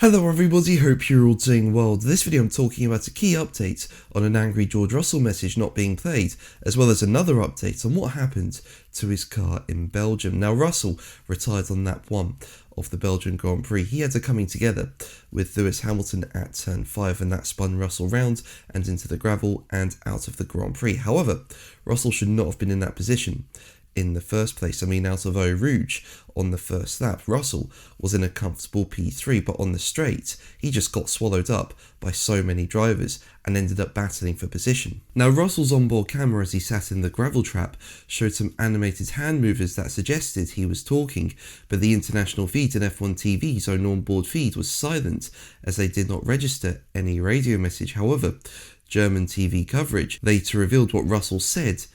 Hello everybody, hope you're all doing well. This video I'm talking about a key update on an angry George Russell message not being played, as well as another update on what happened to his car in Belgium. Now Russell retired on lap 1 of the Belgian Grand Prix. He had a coming together with Lewis Hamilton at turn 5 and that spun Russell round and into the gravel and out of the Grand Prix. However, Russell should not have been in that position in the first place. Out of Eau Rouge on the first lap, Russell was in a comfortable P3, but on the straight, he just got swallowed up by so many drivers and ended up battling for position. Now, Russell's onboard camera as he sat in the gravel trap showed some animated hand movers that suggested he was talking, but the international feed and F1 TV's own onboard feed was silent as they did not register any radio message. However, German TV coverage later revealed what Russell said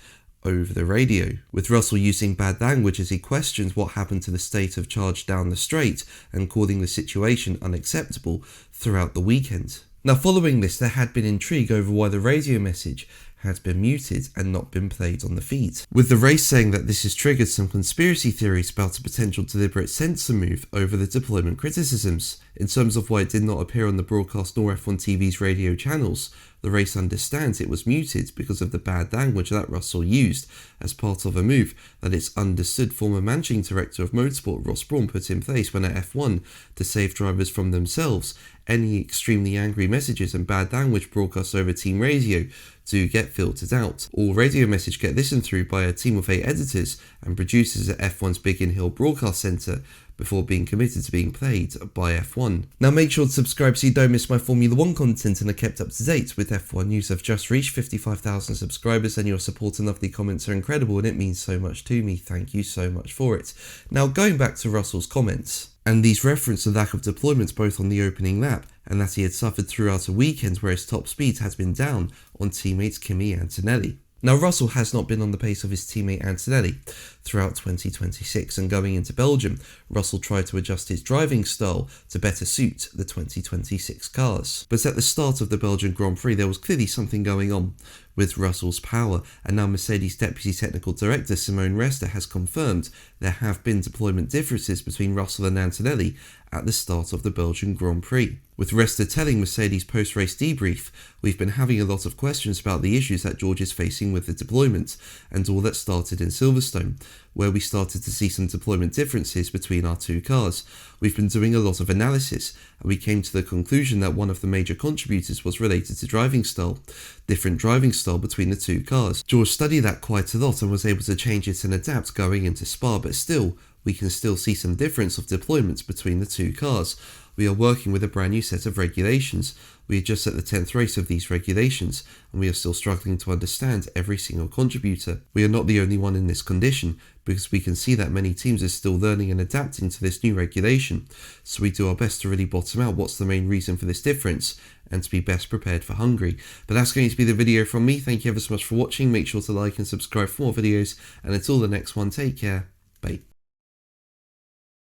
over the radio, with Russell using bad language as he questions what happened to the state of charge down the straight and calling the situation unacceptable throughout the weekend. Now, following this, there had been intrigue over why the radio message had been muted and not been played on the feed, with the race saying that this has triggered some conspiracy theories about a potential deliberate censor move over the deployment criticisms. In terms of why it did not appear on the broadcast nor F1 TV's radio channels, the race understands it was muted because of the bad language that Russell used as part of a move that it's understood former managing director of motorsport Ross Brawn put in place when at F1 to save drivers from themselves. Any extremely angry messages and bad language broadcast over team radio do get filtered out. All radio message get listened through by a team of 8 editors and producers at F1's Biggin Hill Broadcast Centre before being committed to being played by F1. Now make sure to subscribe so you don't miss my Formula 1 content and are kept up to date with F1 news. I've just reached 55,000 subscribers and your support and lovely comments are incredible and it means so much to me. Thank you so much for it. Now going back to Russell's comments, and these reference the lack of deployment both on the opening lap and that he had suffered throughout a weekend where his top speed has been down on teammates Kimi Antonelli. Now Russell has not been on the pace of his teammate Antonelli throughout 2026, and going into Belgium, Russell tried to adjust his driving style to better suit the 2026 cars. But at the start of the Belgian Grand Prix there was clearly something going on with Russell's power, and now Mercedes Deputy Technical Director Simone Resta has confirmed there have been deployment differences between Russell and Antonelli at the start of the Belgian Grand Prix. With Resta telling Mercedes post-race debrief, "We've been having a lot of questions about the issues that George is facing with the deployment, and all that started in Silverstone, where we started to see some deployment differences between our two cars. We've been doing a lot of analysis, and we came to the conclusion that one of the major contributors was related to driving style, different driving style between the two cars. George studied that quite a lot and was able to change it and adapt going into Spa, but still, we can still see some difference of deployments between the two cars. We are working with a brand new set of regulations. We are just at the 10th race of these regulations, and we are still struggling to understand every single contributor. We are not the only one in this condition, because we can see that many teams are still learning and adapting to this new regulation. So we do our best to really bottom out what's the main reason for this difference, and to be best prepared for Hungary." But that's going to be the video from me. Thank you ever so much for watching. Make sure to like and subscribe for more videos, and until the next one, take care. Bye.